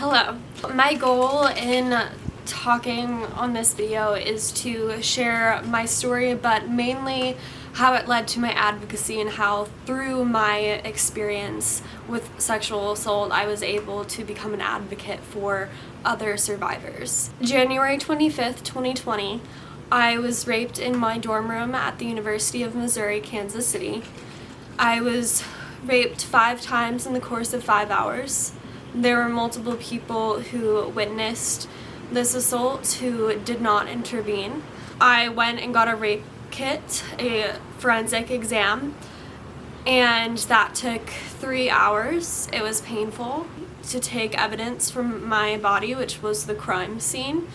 Hello. My goal in talking on this video is to share my story, but mainly how it led to my advocacy and how through my experience with sexual assault I was able to become an advocate for other survivors. January 25th, 2020, I was raped in my dorm room at the University of Missouri, Kansas City. I was raped 5 times in the course of 5 hours. There were multiple people who witnessed this assault who did not intervene. I went and got a rape kit, a forensic exam, and that took 3 hours. It was painful to take evidence from my body, which was the crime scene,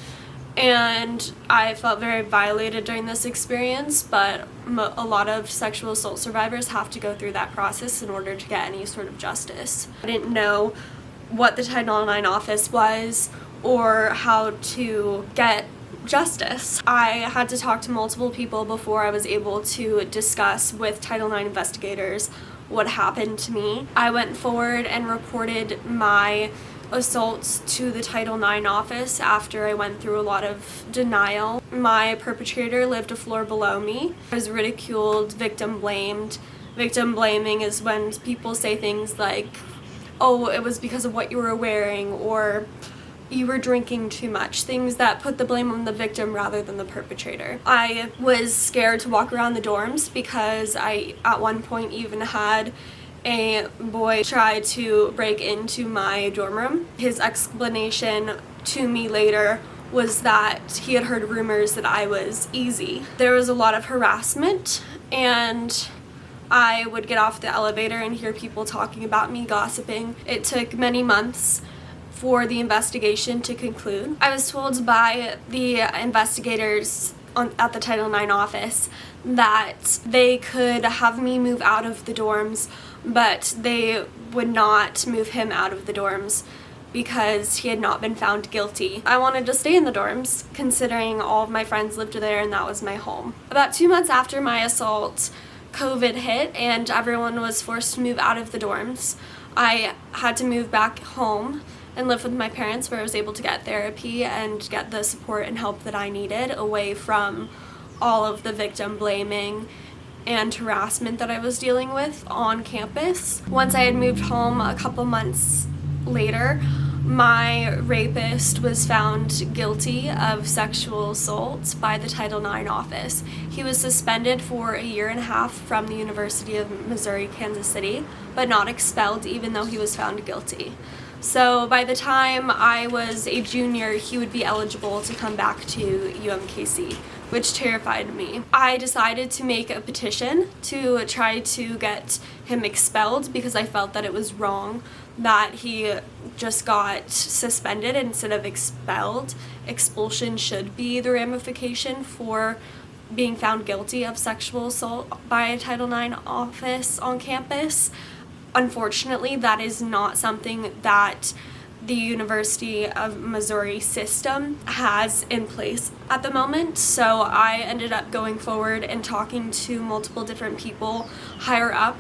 and I felt very violated during this experience, but a lot of sexual assault survivors have to go through that process in order to get any sort of justice. I didn't know what the Title IX office was or how to get justice. I had to talk to multiple people before I was able to discuss with Title IX investigators what happened to me. I went forward and reported my assaults to the Title IX office after I went through a lot of denial. My perpetrator lived a floor below me. I was ridiculed, victim blamed. Victim blaming is when people say things like, oh, it was because of what you were wearing, or you were drinking too much, things that put the blame on the victim rather than the perpetrator. I was scared to walk around the dorms because I at one point even had a boy try to break into my dorm room. His explanation to me later was that he had heard rumors that I was easy. There was a lot of harassment, and I would get off the elevator and hear people talking about me, gossiping. It took many months for the investigation to conclude. I was told by the investigators at the Title IX office that they could have me move out of the dorms, but they would not move him out of the dorms because he had not been found guilty. I wanted to stay in the dorms, considering all of my friends lived there and that was my home. About 2 months after my assault, COVID hit and everyone was forced to move out of the dorms. I had to move back home and live with my parents, where I was able to get therapy and get the support and help that I needed away from all of the victim blaming and harassment that I was dealing with on campus. Once I had moved home a couple months later, my rapist was found guilty of sexual assault by the Title IX office. He was suspended for 1.5 years from the University of Missouri, Kansas City, but not expelled even though he was found guilty. So by the time I was a junior, he would be eligible to come back to UMKC, which terrified me. I decided to make a petition to try to get him expelled because I felt that it was wrong that he just got suspended instead of expelled. Expulsion should be the ramification for being found guilty of sexual assault by a Title IX office on campus. Unfortunately, that is not something that the University of Missouri system has in place at the moment, so I ended up going forward and talking to multiple different people higher up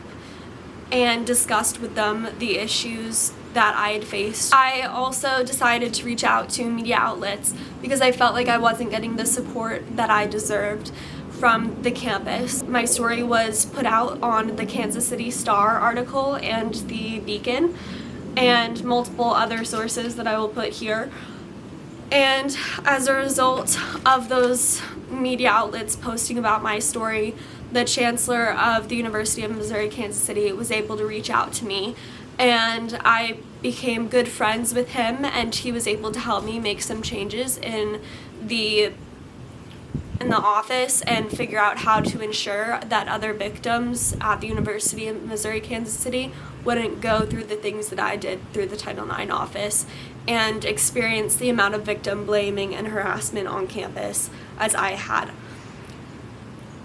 and discussed with them the issues that I had faced. I also decided to reach out to media outlets because I felt like I wasn't getting the support that I deserved from the campus. My story was put out on the Kansas City Star article and the Beacon and multiple other sources that I will put here. And as a result of those media outlets posting about my story, the chancellor of the University of Missouri, Kansas City was able to reach out to me, and I became good friends with him, and he was able to help me make some changes in the office and figure out how to ensure that other victims at the University of Missouri, Kansas City wouldn't go through the things that I did through the Title IX office and experience the amount of victim blaming and harassment on campus as I had.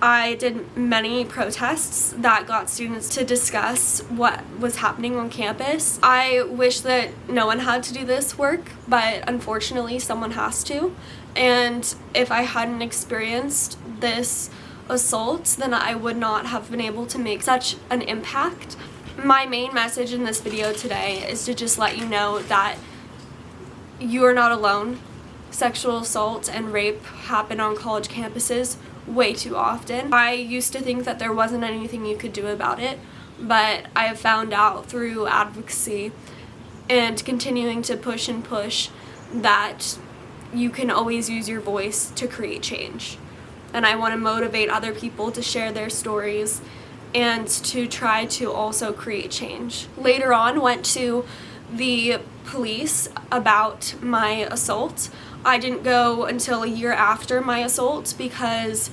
I did many protests that got students to discuss what was happening on campus. I wish that no one had to do this work, but unfortunately someone has to. And if I hadn't experienced this assault, then I would not have been able to make such an impact. My main message in this video today is to just let you know that you are not alone. Sexual assault and rape happen on college campuses way too often. I used to think that there wasn't anything you could do about it, but I have found out through advocacy and continuing to push and push that you can always use your voice to create change. And I want to motivate other people to share their stories and to try to also create change. Later on, went to the police about my assault. I didn't go until a year after my assault because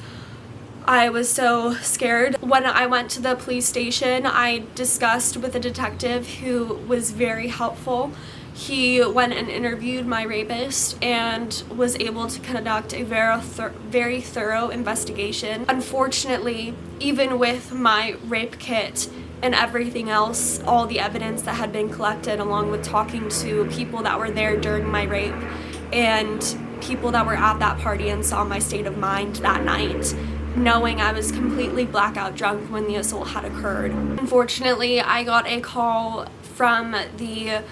I was so scared. When I went to the police station, I discussed with a detective who was very helpful. He went and interviewed my rapist and was able to conduct a very thorough investigation. Unfortunately, even with my rape kit and everything else, all the evidence that had been collected, along with talking to people that were there during my rape and people that were at that party and saw my state of mind that night, knowing I was completely blackout drunk when the assault had occurred. Unfortunately, I got a call from the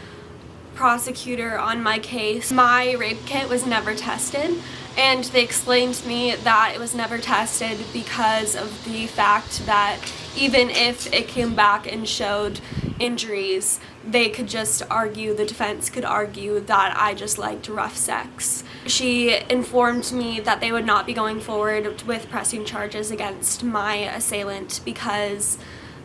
prosecutor on my case. My rape kit was never tested, and they explained to me that it was never tested because of the fact that even if it came back and showed injuries, they could just argue, the defense could argue that I just liked rough sex. She informed me that they would not be going forward with pressing charges against my assailant because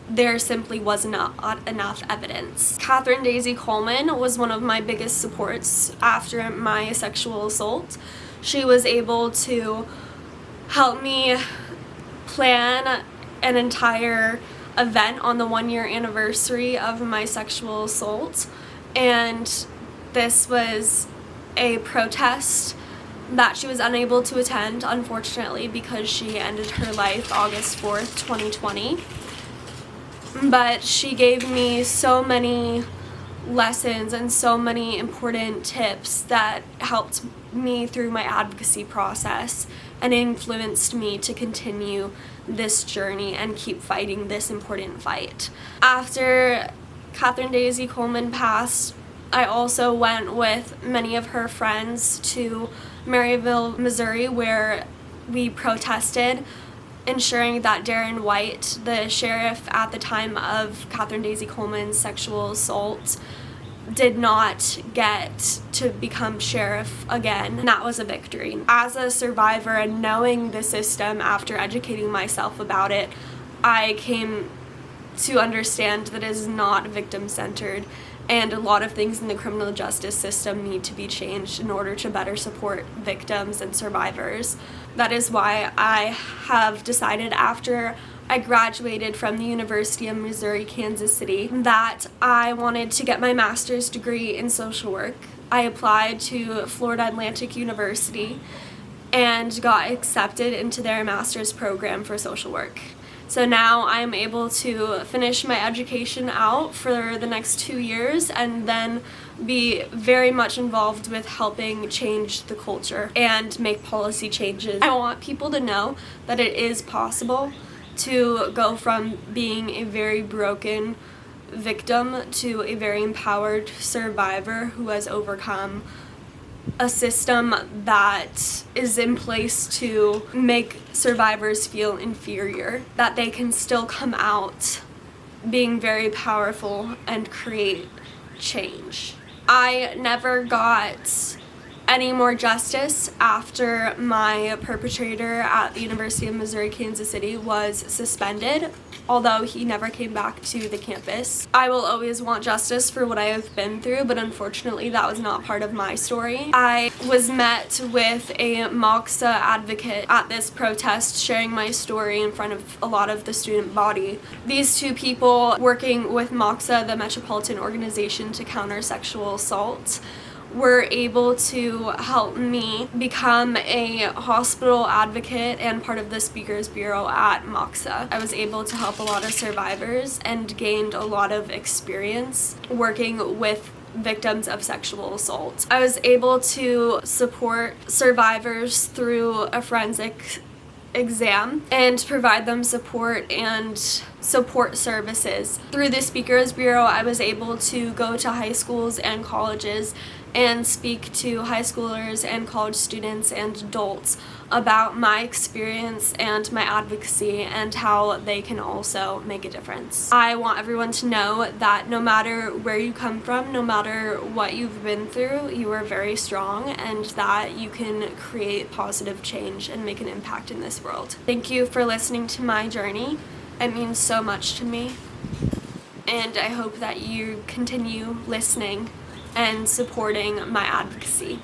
there simply was not enough evidence. Catherine Daisy Coleman was one of my biggest supports after my sexual assault. She was able to help me plan an entire event on the 1-year anniversary of my sexual assault, and this was a protest that she was unable to attend, unfortunately, because she ended her life August 4th, 2020. But she gave me so many lessons and so many important tips that helped me through my advocacy process and influenced me to continue this journey and keep fighting this important fight. After Catherine Daisy Coleman passed, I also went with many of her friends to Maryville, Missouri, where we protested, ensuring that Darren White, the sheriff at the time of Catherine Daisy Coleman's sexual assault, did not get to become sheriff again. And that was a victory. As a survivor and knowing the system after educating myself about it, I came to understand that it is not victim-centered, and a lot of things in the criminal justice system need to be changed in order to better support victims and survivors. That is why I have decided, after I graduated from the University of Missouri, Kansas City, that I wanted to get my master's degree in social work. I applied to Florida Atlantic University and got accepted into their master's program for social work. So now I'm able to finish my education out for the next 2 years and then be very much involved with helping change the culture and make policy changes. I want people to know that it is possible to go from being a very broken victim to a very empowered survivor who has overcome a system that is in place to make survivors feel inferior, that they can still come out being very powerful and create change. I never got any more justice after my perpetrator at the University of Missouri, Kansas City was suspended, although he never came back to the campus. I will always want justice for what I have been through, but unfortunately that was not part of my story. I was met with a MOXA advocate at this protest, sharing my story in front of a lot of the student body. These two people, working with MOXA, the Metropolitan Organization to Counter Sexual Assault, were able to help me become a hospital advocate and part of the Speakers Bureau at MOXA. I was able to help a lot of survivors and gained a lot of experience working with victims of sexual assault. I was able to support survivors through a forensic exam and provide them support and support services. Through the Speakers Bureau, I was able to go to high schools and colleges and speak to high schoolers and college students and adults about my experience and my advocacy and how they can also make a difference. I want everyone to know that no matter where you come from, no matter what you've been through, you are very strong and that you can create positive change and make an impact in this world. Thank you for listening to my journey. It means so much to me, and I hope that you continue listening and supporting my advocacy.